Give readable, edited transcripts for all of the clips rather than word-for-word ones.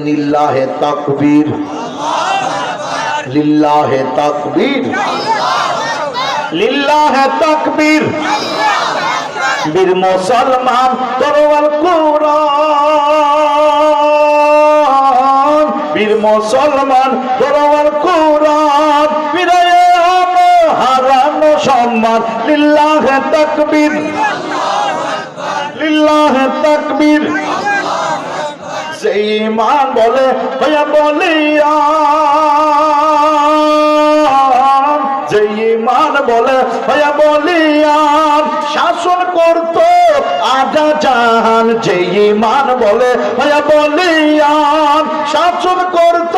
লিল্লাহে তাকবীর, লিল্লাহে তাকবীর, লিল্লাহে তাকবীর। বীর মুসলমান তরোয়াল কুরআন, বীর মুসলমান তরোয়াল কুরআন, বিদায়ে হারানো সম্মান। লিল্লাহে তাকবীর, লিল্লাহে তাকবীর। সেই ঈমান বলে হইয়া বলিয়ান, যে ঈমান বলে হইয়া বলিয়ান, শাসন করত আধা জাহান। যে ঈমান বলে হইয়া বলিয়ান, শাসন করত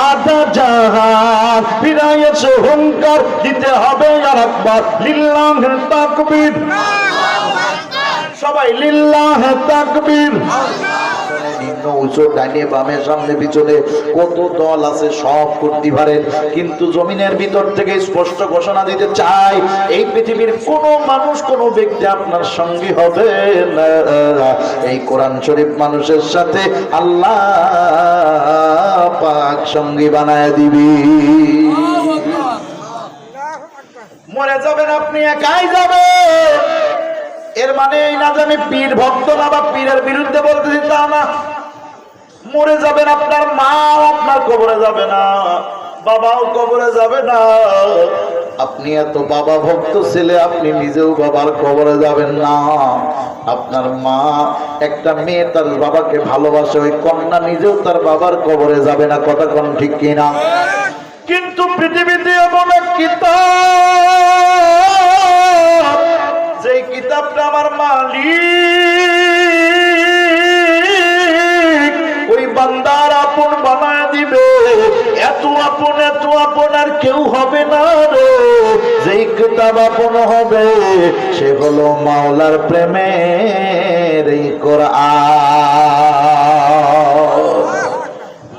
আধা জাহান। ফিরাইছে হুঙ্কার, দিতে হবে আর একবার লিল্লাহে তাকবীর। সবাই লিল্লাহে তাকবীর। নিম্ন উঁচু ডাইনে বামে সামনে পিছনে কত দল আছে সব করতে পারেন, কিন্তু জমিনের ভিতর থেকে স্পষ্ট ঘোষণা দিতে চাই, এই পৃথিবীর কোন মানুষ কোন ব্যক্তি আপনার সঙ্গী হবে না। এই কোরআন শরীফ মানুষের সাথে আল্লাহ পাক সঙ্গী বানায় দিবি। মরে যাবেন আপনি, একাই যাবেন। এর মানে এই না যে আমি পীর ভক্ত না বা পীরের বিরুদ্ধে বলতেছি তা না। মরে যাবেন, আপনার মা আপনার কবরে যাবে না, বাবাও কবরে যাবে না। আপনি এত বাবা ভক্ত ছেলে, আপনি নিজেও বাবার কবরে যাবেন না। আপনার মা, একটা মেয়ে তার বাবাকে ভালোবাসে, ওই কন্যা নিজেও তার বাবার কবরে যাবে না। কথা কোন ঠিক কিনা? কিন্তু পৃথিবীতে এমন এক কিতাব, যেই কিতাবটা আমার মালিক ওই বান্দার আপন বানায় দিবে। এত আপন, এত আপন আর কেউ হবে না রে। যেই কিতাব আপন হবে সে হলো মাওলার প্রেমের এই কোরআন।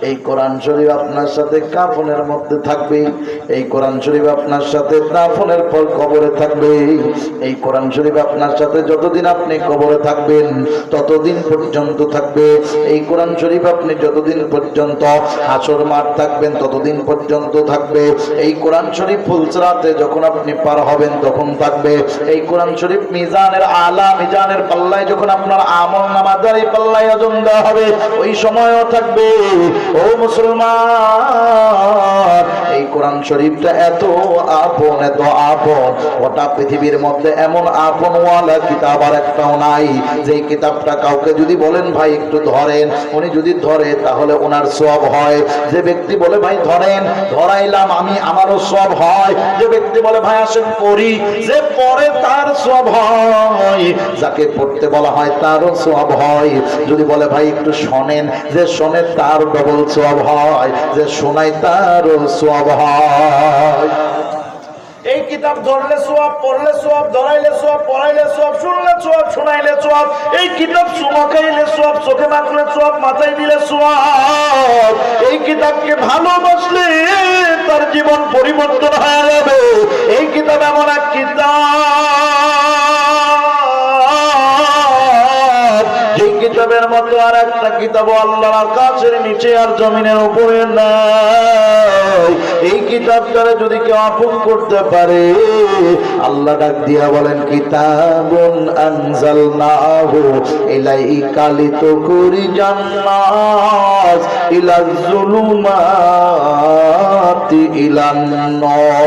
এই কোরআন শরীফ আপনার সাথে কাফনের মধ্যে থাকবে, এই কোরআন শরীফ আপনার সাথে দাফনের পর কবরে থাকবে। এই কোরআন শরীফ আপনার সাথে যতদিন আপনি কবরে থাকবেন ততদিন পর্যন্ত থাকবে। এই কোরআন শরীফ আপনি যতদিন পর্যন্ত হাসর মাঠ থাকবেন ততদিন পর্যন্ত থাকবে। এই কোরআন শরীফ ফুলসরাতে যখন আপনি পার হবেন তখন থাকবে। এই কোরআন শরীফ মিজানের আলা, মিজানের পাল্লায় যখন আপনার আমল নামা দ্বারা এই পাল্লায় ওজন দেওয়া হবে ওই সময়ও থাকবে। ও মুসলমান, এই কোরআন শরীফটা এত আপন, এত আপন, ওটা পৃথিবীর মধ্যে এমন আপন ওয়ালা কিতাব আর একটাও নাই। যে কিতাবটা কাউকে যদি বলেন ভাই একটু ধরেন, উনি যদি ধরে তাহলে ওনার সওয়াব হয়। যে ব্যক্তি বলে ভাই ধরেন, ধরাইলাম আমি, আমারও সওয়াব হয়। যে ব্যক্তি বলে ভাই আসেন পড়ি, যে পড়ে তার সওয়াব হয়। যাকে পড়তে বলা হয় তারও সওয়াব হয়। যদি বলে ভাই একটু শোনেন, যে শোনে তার ডবল সওয়াব হয়, যে শোনায় তারও সওয়াব হয়। এই কিতাব ধরলে সওয়াব, পড়লে সওয়াব, ধরাইলে সওয়াব, পড়াইলে সওয়াব, শুনলে সওয়াব, শোনাইলে সওয়াব। এই কিতাব চুমা খাইলে সওয়াব, চোখে মাখলে সওয়াব, মাথায় দিলে সওয়াব। এই কিতাবকে ভালোবাসলে তার জীবন পরিবর্তন হয়ে যাবে। এই কিতাব এমন এক কিতাব, যে কিতাবের মতো আর একটা কিতাব আল্লাহর আকাশের নিচে আর জমিনের উপরে নাই। এই কিতাবটারে যদি কেউ আপন করতে পারে, আল্লাহ ডাক দিয়া বলেন কিতাবুন আনজালনাহু ইলাইকা লিতুখরিজান নাস ইলাজ যুলুমাতি ইলান নূর।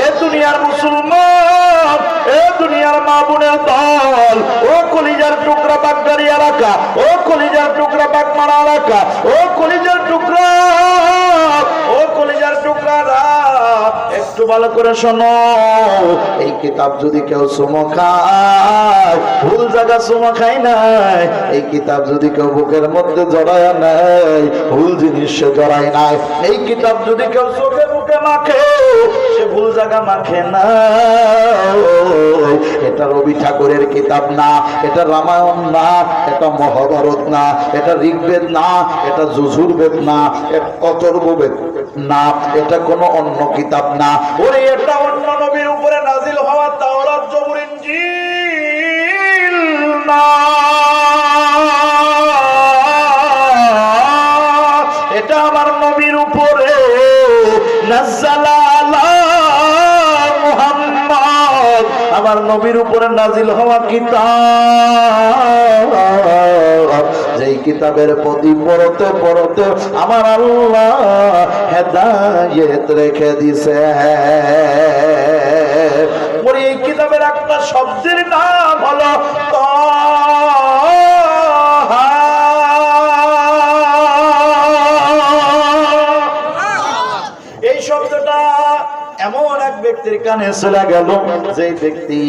এ দুনিয়ার মুসলমান, এ দুনিয়ার মা বোনের দল, ও কলিজার টুকরা বাগদারি এলাকা, ও কলিজার টুকরা বাগমারা এলাকা, ও কলিজার টুকরা, ও কলিজার টুকরারা, একটু ভালো করে শোনো। এই কিতাব যদি কেউ চুমো খায়, ভুল জায়গা চুমো খায় নাই। এই কিতাব যদি কেউ বুকের মধ্যে জড়ায় নাই, ভুল জিনিস সে জড়ায় নাই। এই কিতাব যদি কেউ চোখে মুখে মাখে, সে ভুল জায়গা মাখে না। এটা রবি ঠাকুরের কিতাব না, এটা রামায়ণ না, এটা মহাভারত না, এটা ঋগ্বেদ না, এটা যজুর্বেদ না, এটা অথর্ববেদ না, এটা কোনো অন্য কিতাব না। ওরে এটা অন্য নবীর উপরে নাজিল হওয়া তাওরাত, জবুর, ইনজিল না। নাযালা আলা মুহাম্মদ, আমার নবীর উপরে নাজিল হওয়া কিতাব, যেই কিতাবের প্রতি পড়তে পড়তে আমার আল্লাহ হেদায়েত রেখে দিছে। এই কিতাবের একটা শব্দের নাম হলো তাহা। এই শব্দটা এমন এক ব্যক্তির কানে চলে গেল যে ব্যক্তি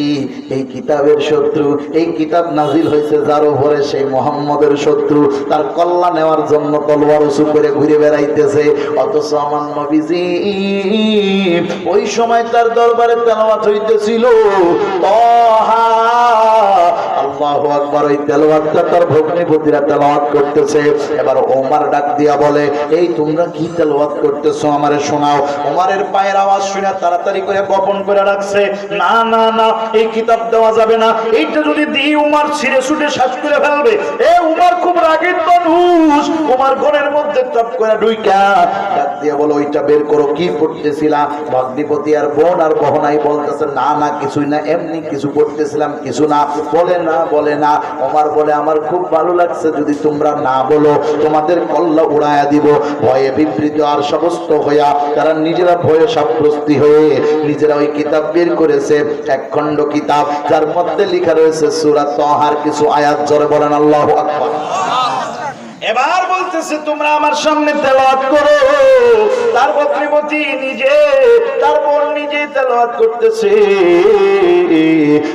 এই কিতাবের শত্রু। এই কিতাব নাজিল হয়েছে যার উপরে সেই মুহাম্মদের শত্রু, তার কল্লা নেওয়ার জন্য তলোয়ার উঁচু করে ঘুরে বেড়াইতেছে। অথচ আমার নবীজি ওই সময় তার দরবারে তেলাওয়াত হইতেছিল তাহা। আল্লাহু আকবার। ওই তেলাওয়াতটা তার ভগ্নিপতিরা তেলাওয়াত করতেছে। এবার ওমর ডাক দিয়া বলে, এই তোমরা কি তেলাওয়াত করতেছো আমারে শোনাও। ওমরের পায়ের আওয়াজ শুনে তাড়াতাড়ি করে গোপন করে রাখছে, না না না, এই কিতাব দেওয়া যাবে না, এইটা যদি দিই উমর ছিঁড়ে ছুটে শ্বাস করে ফেলবে। এ উমর খুব রাগের মানুষ। উমর ঘরের মধ্যে টপ করে ঢুইকা ডাক দিয়ে বলো, ওইটা বের করো, কি পড়তেছিলা? ভগ্নিপতি আর বোন আর বহনাই বলতেছে, না না কিছুই না, এমনি কিছু পড়তেছিলাম, কিছু না। বলে না বলে না। ওমর বলে, আমার খুব ভালো লাগছে, যদি তোমরা না বলো তোমাদের কল্লা উড়াইয়া দিব। ভয়ে বিবৃত আর সমস্ত হইয়া তারা নিজেরা ভয়ে সাব্যস্তি হয়ে নিজেরা ওই কিতাব বের করেছে। এক খণ্ড কিতাব যার মধ্যে লেখা রয়েছে সূরা তাহার কিছু আয়াত। জোরে বলেন আল্লাহু আকবার। এবার বলতেছে, তোমরা আমার সামনে তেলাওয়াত করো। তার ভগ্নিপতি নিজে, তার বোন নিজে তেলাওয়াত করতেছে।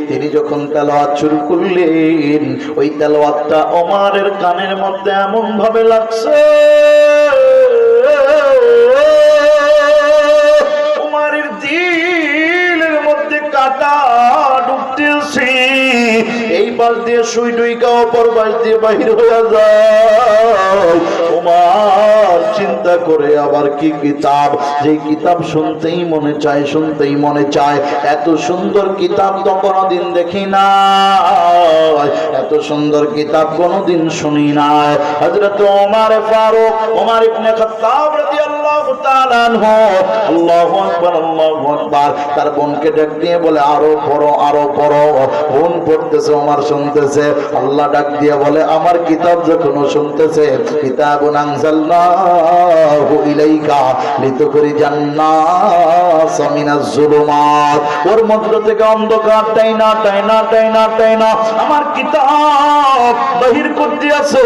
তিনি যখন তেলাওয়াত শুরু করলেন, ওই তেলাওয়াতটা ওমরের কানের মধ্যে এমন ভাবে লাগছে, ওমরের দিলের মধ্যে কাটা ঢুকতেছে। এই পাশ দিয়ে সুই ডুইকা অপর পাশ দিয়ে বাহির হয়ে যায়। ওমর চিন্তা করে, আবার কি কিতাব, যে কিতাব শুনতেই মনে চায়, শুনতেই মনে চায়। এত সুন্দর কিতাব তো কোনোদিন দেখি না, এত সুন্দর কিতাব কোনোদিন শুনি না। হযরত ওমর ফারুক, ওমর ইবনে খাত্তাব রাদিয়াল্লাহু তাআলা আনহু, আল্লাহু আকবার আল্লাহু আকবার, তার বোনকে ডাক দিয়ে বলে, আরো পড়ো আরো পড়ো। বোন পড়তেছে, ওমর শুনতেছে। আল্লাহ ডাক দিয়ে বলে, আমার কিতাব যখন শুনতেছে, কিতাবুন আনজালনাহু ইলাইকা লিতুখরিজান নাস মিনাজ যুলুমাত, ওর মধ্য থেকে অন্ধকার টাইনা টাইনা টাইনা টাইনা আমার কিতাব বাহির করতে আছে,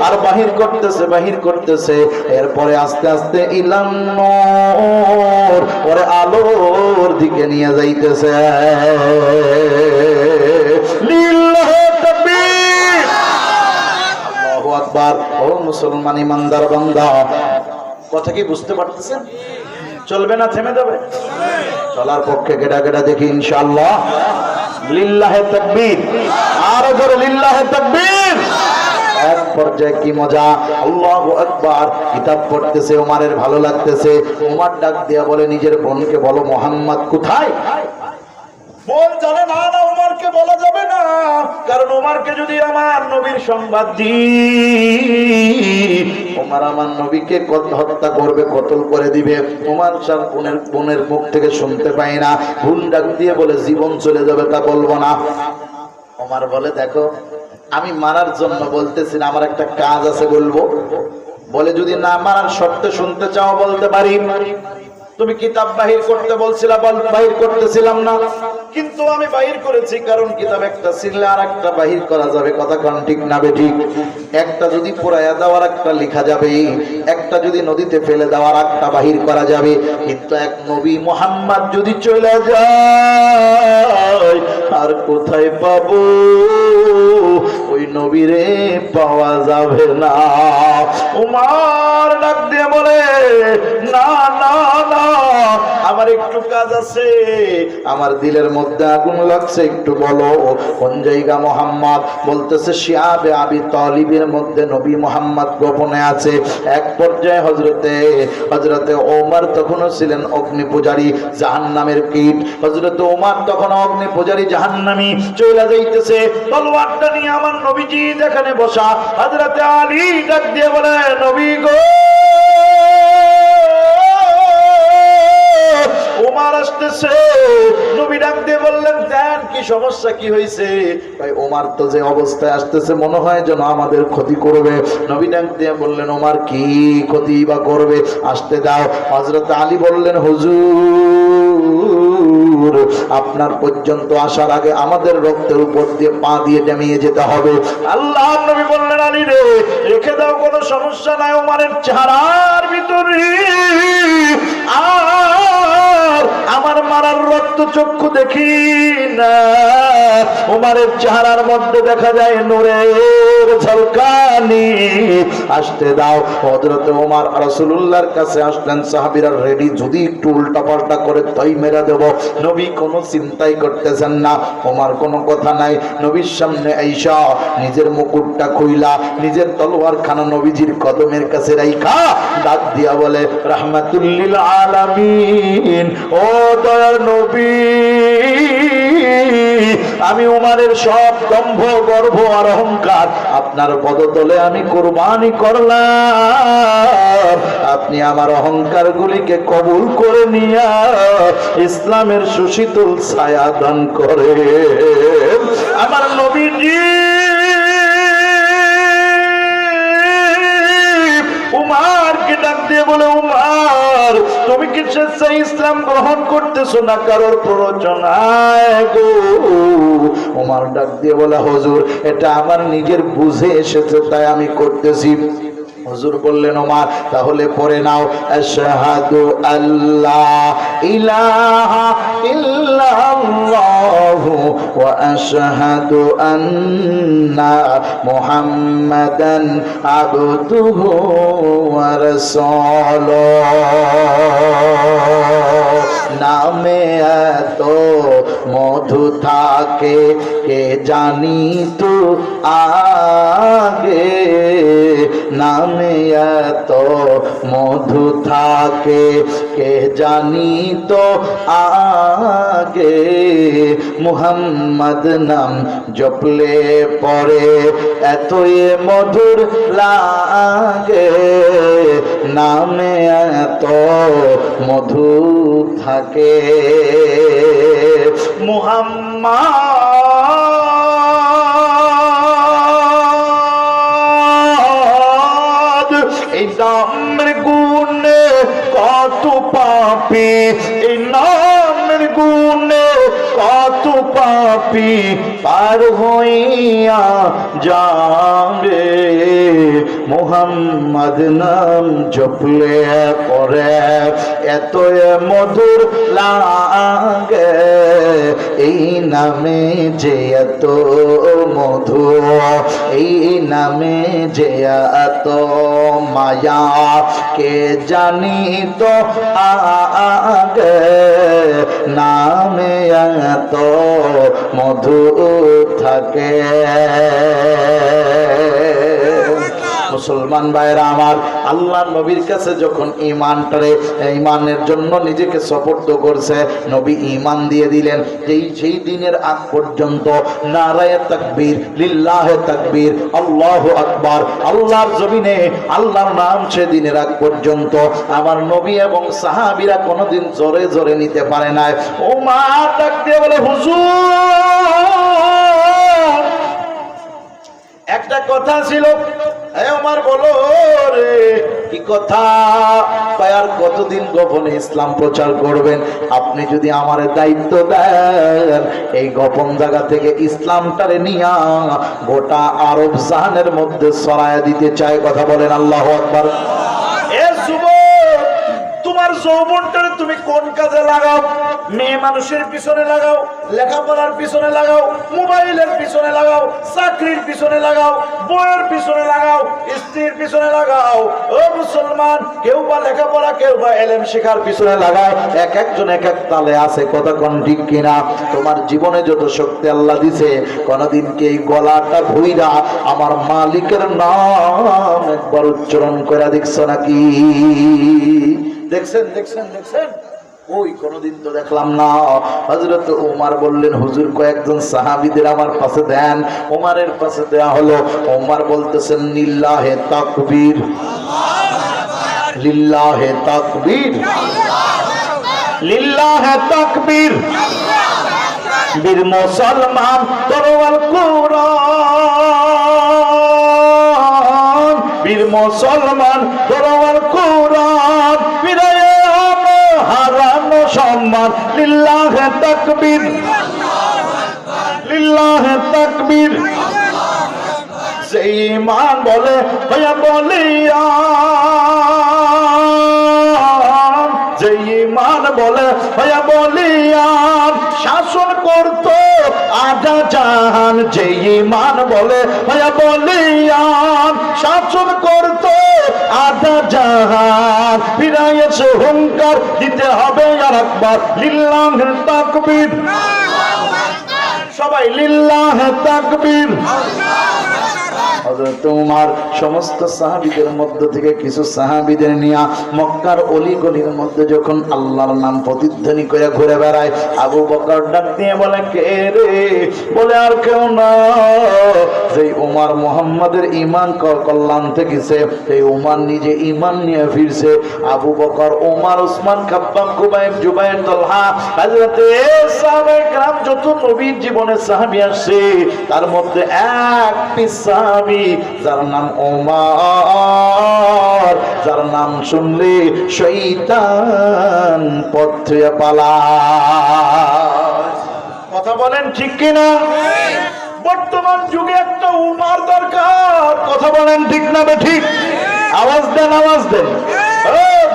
আর বাহির করতেছে বাহির করতেছে। এরপরে আস্তে আস্তে ইলান নূর, ওরে আলোর দিকে নিয়ে যাইতেছে। লিল্লাহি তাকবীর, আল্লাহু আকবার। ও মুসলমান ইমানদার বান্দা, কথা কি বুঝতে পারতেছেন? চলবে না থেমে যাবে? চলার পক্ষে গেডা গেডা দেখি ইনশাআল্লাহ। লিল্লাহি তাকবীর, আরো জোরে লিল্লাহি তাকবীর। এক পর্যায়ে কি মজা, আল্লাহু আকবার। কিতাব পড়তেছে, ওমরের ভালো লাগতেছে। ওমর ডাক দিয়া বলে নিজের বোনকে, বলো মুহাম্মদ কোথায়? বোন জানে না, না ওমরকে বলা যাবে না, কারণ ওমরকে যদি আমার নবীর সংবাদ দিই, ওমর আমার নবীকে হত্যা করবে, কতল করে দিবে। ওমর সার বোনের মুখ থেকে শুনতে পাই না। বোন ডাক দিয়ে বলে, জীবন চলে যাবে তা বলবো না। ওমর বলে, দেখো আমি মারার জন্য বলতেছি না, আমার একটা কাজ আছে বলবো। বলে, যদি না মারার শর্তে শুনতে চাও বলতে পারি। তুমি কিতাব বাহির করতে বলছিলা, বাহির করতেছিলাম না, কিন্তু আমি বাহির করেছি, কারণ কিতাব একটা ছিঁড়লে আর একটা বাহির করা যাবে। কথা কোন ঠিক না বেঠিক? একটা যদি পোড়াইয়া দেওয়ার একটা লেখা যাবে, একটা যদি নদীতে ফেলে দেওয়ার একটা বাহির করা যাবে, কিন্তু এক নবী মুহাম্মদ যদি চলে যায়, আর কোথায় পাবো? ওই নবীরে পাওয়া যাবে না। উমর ডাক দিয়ে বলে, না না না, আমার একটু কাজ আছে, আমার দিলের মধ্যে আগুন লাগছে, একটু বলো কোন জায়গা মুহাম্মদ? বলতেছে, শিয়াবে আবি তালিবের মধ্যে নবী মুহাম্মদ গোপনে আছে। এক পর্যায়ে হযরতে ওমর তখনও ছিলেন অগ্নি পূজারী, জাহান্নামের কীট। হযরতে ওমর তখন অগ্নি পূজারী, জাহান্নামী, চলে যাইতেছে তলোয়ারটা নিয়ে। আমার নবীজি যেখানে বসা, হযরতে আলী ডাক দিয়ে বলে, নবী গো, ওমর আসতেছে। নবী ডাক দিয়ে বললেন, জান কি সমস্যা, কি হয়েছে? ভাই ওমর তো যে অবস্থায় আসতেছে মনে হয় যেন আমাদের ক্ষতি করবে। নবী ডাক দিয়ে বললেন, ওমর কি ক্ষতি বা করবে, আসতে দাও। হযরত আলী বললেন, হুজুর আপনার পর্যন্ত আসার আগে আমাদের রক্তের উপর দিয়ে পা দিয়ে নামিয়ে যেতে হবে। আল্লাহর নবী বললেন, আলী রে রেখে দাও, কোনো সমস্যা নাই। ওমরের চেহারার ভিতরে আর আমার মারার রক্ত চক্ষু দেখি না, ওমরের চেহারার মধ্যে দেখা যায় নূরের ঝলকানি। আসতে দাও। হযরত ওমর রাসূলুল্লাহর কাছে আসলেন। সাহাবীরা রেডি, যদি একটু উল্টা পাল্টা করে তাই মেরে দেব। নবী কোনো চিন্তাই করতেছেন না। ওমর কোনো কথা নাই, নবীর সামনে আইসা নিজের মুকুটটা খুইলা নিজের তলোয়ার খানা নবীজির কদমের কাছে রাইখা ডাক দিয়া বলে, রাহমাতুল লিল আলামিন, ও দয়ার নবী, আমি উমারের সব দম্ভ গর্ব আর অহংকার আপনার পদতলে আমি কুরবানি করলাম। আপনি আমার অহংকার গুলিকে কবুল করে নিয়া ইসলামের সুশীতল ছায়া দান করে। আমার নবীজি উমারকে ডাক দিয়ে বলে, উমার তুমি কি স্বেচ্ছায় ইসলাম গ্রহণ করতেছো না কারোর প্ররোচনায় গো? উমার ডাক দিয়ে বলে, হুজুর এটা আমার নিজের বুঝে এসেছে তাই আমি করতেছি। হুজুর বললেন, ওমর তাহলে পড়ে নাও, আশহাদু আল্লা ইলাহা ইল্লাল্লাহু ওয়া আশহাদু আন্না মুহাম্মাদান আবদুহু ওয়া রাসূলুহু। নামে এত মধু থাকে কে জানি তো আগে, নামে এত মধু থাকে কে জানি তো আগে, মুহাম্মদ নাম জপলে পরে এতই মধুর লাগে, নামে এত মধু থাকে। মুহাম্মদ এই নামের গুণে কত পাপী, এই নামের গুণে কত পাপী পার হইয়া যাবে। মুহাম্মদ নাম জপলে পরে এত মধুর লাগে, এই নামে যে এত মধু, এই নামে যে এত মায়া কে জানি তো আগে, নামে এত মধু থাকে। মুসলমান ভাইরা আমার, আল্লাহ নবীর কাছে যখন ঈমানের জন্য নিজেকে সুপর্দ করছে, নবী ঈমান দিয়ে দিলেন। সেই দিনের আগ পর্যন্ত নারায়ে তাকবীর, লিল্লাহে তাকবীর, আল্লাহু আকবার, আল্লাহর জমিনে আল্লাহর নাম সেদিনের আগ পর্যন্ত আমার নবী এবং সাহাবীরা কোনোদিন জোরে জোরে নিতে পারে নাই। ও মা ডাক দিয়ে বলে, হুজুর একটা কথা ছিল। ওমর বলো রে, কি কথা? আর কতদিন গোপনে ইসলাম প্রচার করবেন? আপনি যদি আমার দায়িত্ব দেন, এই গোপন জায়গা থেকে ইসলামটারে নিয়া গোটা আরব জাহানের মধ্যে ছড়ায়া দিতে চাই। কথা বলেন আল্লাহু আকবার। এ যুবক, তোমার যৌবনটারে তুমি কোন কাজে লাগাও? মেয়ে মানুষের পিছনে লাগাও, লেখাপড়ার পিছনে লাগাও, মোবাইলের পিছনে লাগাও, চাকরির পিছনে লাগাও, বইয়ের পিছনে লাগাও, স্ত্রীর পিছনে লাগাও। ও মুসলমান, কেউ বা লেখাপড়া, কেউ বা এলেম শেখার পিছনে লাগায়। এক একজন এক এক তালে আছে। কথা কোন ঠিক কিনা? তোমার জীবনে যত শক্তি আল্লাহ দিছে, কোনদিন কি এই গলাটা ভুইরা আমার মালিকের নাম একবার উচ্চারণ করে দেখছো নাকি? দেখছেন দেখছেন দেখছেন? ওই কোনদিন তো দেখলাম না। হযরত ওমর বললেন, হুজুর কয়েকজন সাহাবীদের আমার পাশে দেন। ওমরের পাশে দেয়া হলো। ওমর বলতেছেন, লিল্লাহে তাকবীর, লিল্লাহে তাকবীর। লিল্লাহে তাকবীর। বীর মুসলমান তরোয়াল কুরআন, বীর মুসলমান তরোয়াল কুরআন, ফিরায়ে আনো হারানো সম্মান। লিল্লাহে তাকবীর, লিল্লাহে তাকবীর। যে ঈমান বলে হইয়া বলিয়ান, যে ঈমান বলে হইয়া বলিয়ান, শাসন করতো আধা জাহান। যে ঈমান বলে হইয়া বলিয়ান, শাসন করতো আধা জাহান। ফিরাইয়েছে হুঙ্কার, দিতে হবে আর একবার লিল্লাহে তাকবীর। সবাই লিল্লাহে তাকবীর। তোমার সমস্ত সাহাবীদের মধ্য থেকে কিছু সাহাবীদের নিয়ে মক্কার অলি গলির মধ্যে যখন আল্লাহর নাম প্রতিধ্বনি করে ঘুরে বেড়ায়, আবু বকর ডাক দিয়ে বলে, কে রে? বলে, আর কেউ না, যেই উমর মুহাম্মাদের ঈমান কল্যাণ থেকেছে, এই উমর নিজে ঈমান নিয়ে ফিরছে। আবু বকর, ওমর, উসমান, খাব্বাব, খুবাইব, জুবাইর, তালহা, হযরতে সাহাবায়ে কেরাম যত নবীর জীবনে সাহাবী আসছে, তার মধ্যে এক পিস সাহাবী যার নাম ওমর, যার নাম শুনলে শয়তান পথ থেকে পালায়। কথা বলেন ঠিক কিনা? বর্তমান যুগে একটা উমর দরকার। কথা বলেন ঠিক না ঠিক? আওয়াজ দেন, আওয়াজ দেন।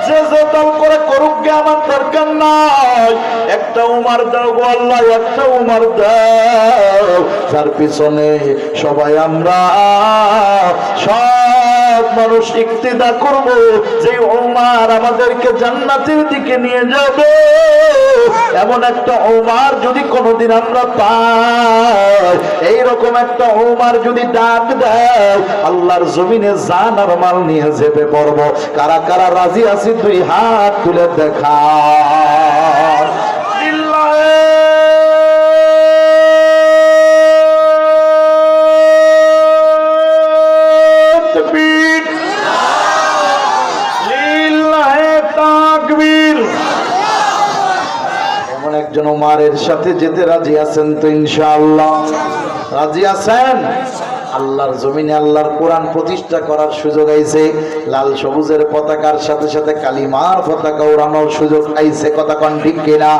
যে যে দল করে করুক গে, আমার দরকার নাই। একটা উমর দাও গো আল্লাহ, একটা উমর দাও, যার পিছনে সবাই আমরা সব মানুষ ইক্তিদা করব, যে উমর আমাদেরকে জান্নাতের দিকে নিয়ে যাবে। এমন একটা উমর যদি কোনোদিন আমরা পাই, এইরকম একটা উমর যদি ডাক দেয়, আল্লাহর জমিনে জান আর মাল নিয়ে যেতে পারব। কারা কারা রাজি আছি? দুই হাত তুলে দেখা। এমন একজন উমরের সাথে যেতে রাজি আছেন তো? ইনশাআল্লাহ রাজি আছেন? আল্লাহর জমিনে আল্লাহর কোরআন প্রতিষ্ঠা করার সুযোগ আইছে। লাল সবুজের পতাকার সাথে সাথে কালিমার পতাকা উড়ানোর সুযোগ আইছে। কথা কোন ঠিক কিনা?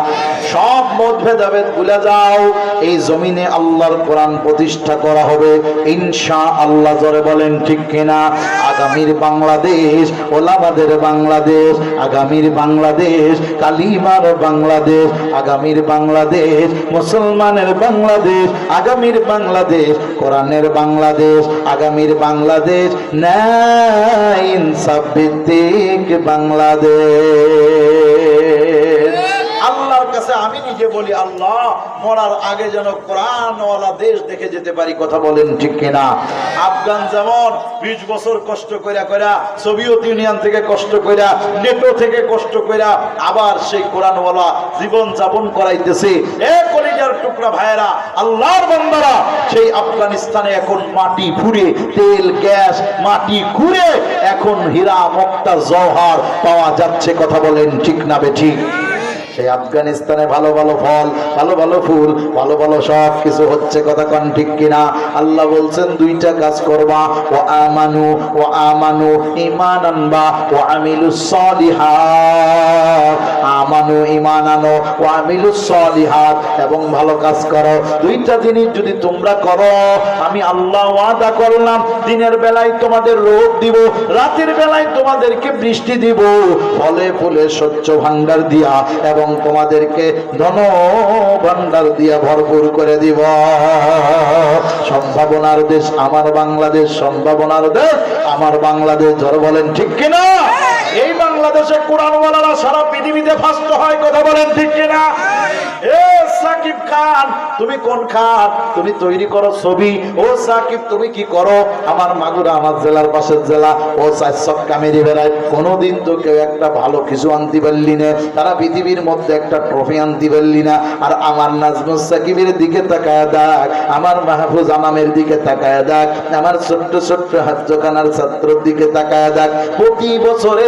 সব মতভেদ ভুলে যাও, এই জমিনে আল্লাহর কোরআন প্রতিষ্ঠা করা হবে ইনশাআল্লাহ। জোরে বলেন ঠিক কিনা? আগামীর বাংলাদেশ ওলামাদের বাংলাদেশ, আগামীর বাংলাদেশ কালিমার বাংলাদেশ, আগামীর বাংলাদেশ মুসলমানের বাংলাদেশ, আগামীর বাংলাদেশ কোরআনের বাংলাদেশ, আগামীর বাংলাদেশ ন্যায় ইনসাফ ভিত্তিক বাংলাদেশ। আল্লাহর কাছে আমি নিজে বলি, আল্লাহ মরার আগে যেন কোরআনওয়ালা দেশ দেখে যেতে পারি। কথা বলেন ঠিক কিনা? আফগান যেমন 20 বছর কষ্ট কইরা সোভিয়েত ইউনিয়ন থেকে কষ্ট কইরা, নেটো থেকে কষ্ট কইরা আবার সেই কোরআনওয়ালা জীবন যাপন করাইতেছে। এ কলিজার টুকরা ভাইয়েরা, আল্লাহর বান্দারা, সেই আফগানিস্তানে এখন মাটি ফুঁড়ে, তেল গ্যাস মাটি খুঁড়ে এখন হীরা মুক্তা জওহর পাওয়া যাচ্ছে। কথা বলেন ঠিক না বেঠিক? সেই আফগানিস্তানে ভালো ভালো ফল, ভালো ভালো ফুল, ভালো ভালো সব কিছু হচ্ছে। কথা কোন ঠিক কিনা? আল্লাহ বলছেন দুইটা কাজ করবা, ও আমানু ঈমান আনবা, ও আমিলুস সলিহাত। আমানু ঈমান আনো, ও আমিলুস সলিহাত, এবং ভালো কাজ করো। দুইটা জিনিস যদি তোমরা করো, আমি আল্লাহ ওয়াদা করলাম, দিনের বেলায় তোমাদের রোদ দিব, রাতের বেলায় তোমাদেরকে বৃষ্টি দিব, ফলে ফুলে শস্য ভান্ডার দিয়া এবং তোমাদেরকে ধন ভান্ডার দিয়া ভরপুর করে দিব। সম্ভাবনার দেশ আমার বাংলাদেশ, সম্ভাবনার দেশ আমার বাংলাদেশ। ধর বলেন ঠিক কিনা? এই বাংলাদেশে কোরআনওয়ালারা সারা পৃথিবীতে ফার্স্ট হয়। কথা বলেন ঠিক কিনা? সাকিব খান তুমি কোন খান? তুমি তৈরি করো ছবি। ও সাকিব তুমি কি করো? আমার মাগুরা আমার জেলার পাশের জেলা। ও চার ছক্কা মেরে বেড়ায়। কোনোদিন তো কেউ একটা ভালো কিছু আনতে পারলি না, তারা পৃথিবীর মধ্যে একটা ট্রফি আনতে পারলি না। আর আমার নাজমুস সাকিবের দিকে তাকায় দেখ, আমার মাহফুজ আনামের দিকে তাকায় দেখ, আমার ছোট্ট ছোট্ট হাজ্জখানার ছাত্রর দিকে তাকায় দেখ। প্রতি বছরে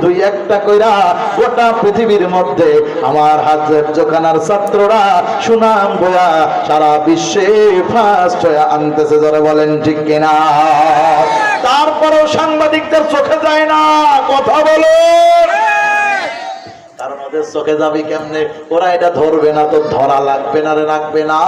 দুই একটা কইরা গোটা পৃথিবীর মধ্যে আমার হাজ্জখানার ছাত্ররা সুনাম বয়া সারা বিশ্বে ফার্স্ট হয়ে আনতেছে। যারা বলেন ঠিক কিনা? তারপরেও সাংবাদিকদের চোখে যায় না। কথা বলো, কারণ ওদের চোখে যাবি কেমনে? ওরা এটা ধরবে না তো ধরা লাগবে না রে, রাখবে না।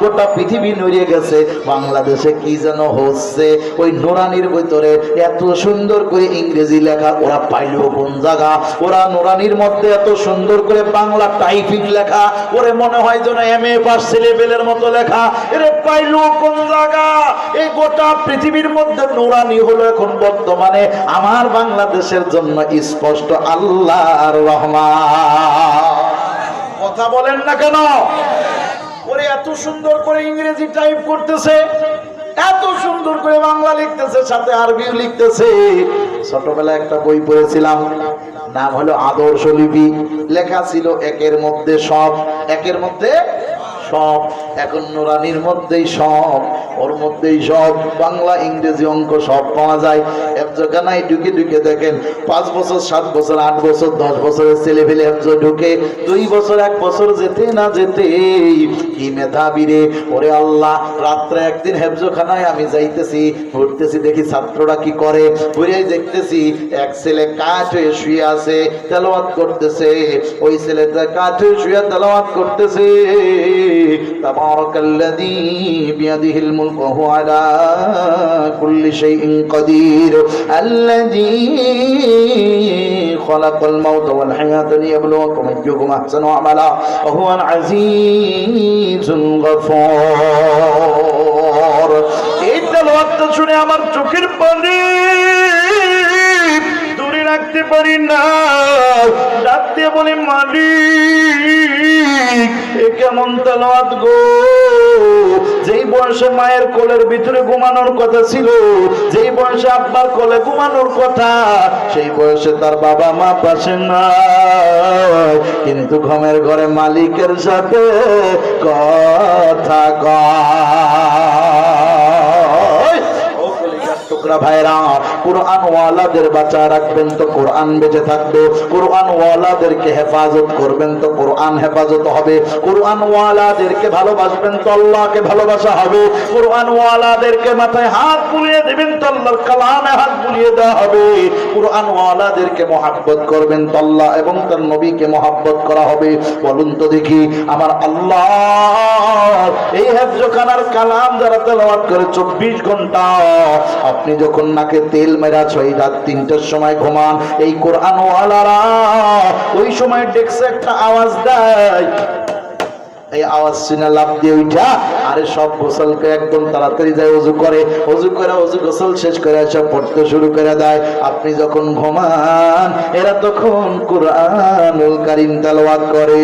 গোটা পৃথিবী নড়িয়ে গেছে বাংলাদেশে কি যেন হচ্ছে। ওই নুরানির ভিতরে এত সুন্দর করে ইংরেজি লেখা, ওরা পাইলো কোন জায়গা? ওরা নুরানির মধ্যে এত সুন্দর করে বাংলা টাইপিং লেখা, ওরে মনে হয় যেন MA পাস লেভেলের মতো লেখা। এরে পাইলো কোন জায়গা? এই গোটা পৃথিবীর মধ্যে নুরানি হলো এখন বর্তমানে আমার বাংলাদেশের জন্য স্পষ্ট আল্লাহর রহমান। কথা বলেন না কেন? ওরে এত সুন্দর করে ইংরেজি টাইপ করতেছে, এত সুন্দর করে বাংলা লিখতেছে, সাথে আরবিও লিখতেছে। ছোটবেলায় একটা বই পড়েছিলাম, নাম হলো আদর্শ লিপি। লেখা ছিল একের মধ্যে সব, একের মধ্যে সব। এখন নুরানির মধ্যেই সব, ওর মধ্যেই সব, বাংলা ইংরেজি অঙ্ক সব পাওয়া যায়। হেফজখানায় ঢুকে ঢুকে দেখেন 5 বছর 7 বছর 8 বছর 10 বছরের ছেলে ফেলে হেফজ ঢুকে 2 বছর 1 বছর যেতে না যেতে কি মেধাবী রে। ওরে আল্লাহ, রাত্রে একদিন হেফজখানায় আমি যাইতেছি, ঘুরতেছি, দেখি ছাত্ররা কি করে। ঘুরে দেখতেছি এক ছেলে কাঠ হয়ে শুয়ে আছে, তেলাওয়াত করতেছে। ওই ছেলেটা কাঠ হয়ে শুয়ে তেলাওয়াত করতেছে, তাবারাকাল্লাযী বিয়াদিহিল মুলকু ওয়া হুয়া আলা কুল্লি শাইইন কাদির আল্লাযী খালাকাল মাউতা ওয়াল হায়াতা লিয়াবলুয়াকুম আইয়ুকুম আহসানু আমালা ওয়া হুয়াল আজিজুল গফুর। এই তেলাওয়াতটা শুনে আমার চোখের পানি দূরে রাখতে পারি না। ডাক দিয়ে বলি, মালিক এ কেমন তেলাওয়াত গো? যেই বয়সে মায়ের কোলের ভিতরে ঘুমানোর কথা ছিল, যেই বয়সে আব্বার কোলে ঘুমানোর কথা, সেই বয়সে তার বাবা মা পাশে নাই, কিন্তু ঘুমের ঘরে মালিকের সাথে কথা কয়। টুকরা ভাইরা, কোরআন ওয়ালাদের বাঁচা রাখবেন তো কোরআন বেঁচে থাকবে, কোরআন ওয়ালাদেরকে হেফাজত করবেন তো কোরআন হেফাজত হবে, কোরআন ওয়ালাদেরকে ভালোবাসবেন তো আল্লাহকে ভালোবাসা হবে, কোরআন ওয়ালাদেরকে মাথায় হাত বুলিয়ে দেবেন তো আল্লাহর কালামে হাত বুলিয়ে দেওয়া হবে, কোরআন ওয়ালাদেরকে মহব্বত করবেন তো আল্লাহ এবং তার নবীকে মহব্বত করা হবে। বলুন তো দেখি, আমার আল্লাহ এই হেফজখানার কালাম যারা তেলাওয়াত করে 24 ঘন্টা, আপনি যখন নাকে তেল মেরা 6 রাত 3টার সময় ঘুমান, এই কোরআন ওয়ালারা ওই সময় ডেস্কে একটা আওয়াজ দেয়, এই আওয়াজ শুনে লাভ দিয়ে উঠা আরে সব গোসলকে একদম তাড়াতাড়ি যায়, ওযু করে, ওযু করে ওযু গোসল শেষ করে সব পড়তে শুরু করে দেয়। আপনি যখন ঘুমান এরা তখন কোরআনুল কারীম তেলাওয়াত করে।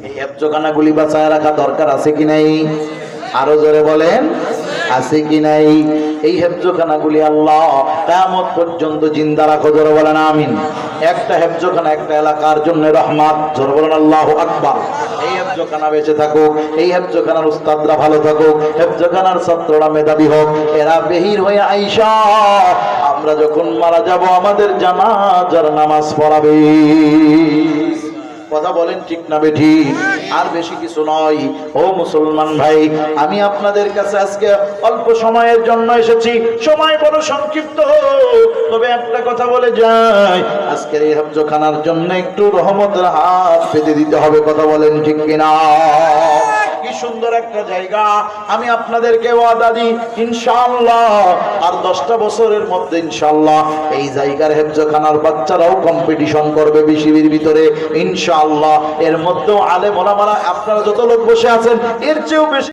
এই হেফজখানাগুলি বাঁচায় রাখা দরকার আছে কি নাই? আরো জোরে বলেন, আছে কি নাই? এই হেফজখানাগুলি আল্লাহ কিয়ামত পর্যন্ত জিন্দা রাখো। জোরে বলেন আমিন। একটা হেফজখানা একটা এলাকার জন্য রহমত। জোরে বলেন আল্লাহু আকবার। এই হেফজখানা বেঁচে থাকুক, এই হেফজখানার উস্তাদরা ভালো থাকুক, হেফজখানার ছাত্ররা মেধাবী হোক, এরা বেহির হয়ে আইসা আমরা যখন মারা যাব আমাদের জানাজার নামাজ পড়াবে। কথা বলেন ঠিক না বেঠি? আর বেশি কিছু নয়। ও মুসলমান ভাই, আমি আপনাদের কাছে আজকে অল্প সময়ের জন্য এসেছি, সময় বড় সংক্ষিপ্ত, তবে একটা কথা বলে যাই, আজকের এই হেফজখানার জন্য একটু রহমতের হাত পেতে দিতে হবে। কথা বলেন ঠিক কিনা? কি সুন্দর একটা জায়গা। আমি আপনাদেরকে ওয়াদা দিই ইনশাআল্লাহ আর 10টা বছরের মধ্যে ইনশাআল্লাহ এই জায়গার হেফজখানার বাচ্চারাও কম্পিটিশন করবে বিসিবির ভিতরে ইনশাআল্লাহ। এর মধ্যেও আলেম ওলামারা আপনারা যত লোক বসে আছেন এর চেয়েও বেশি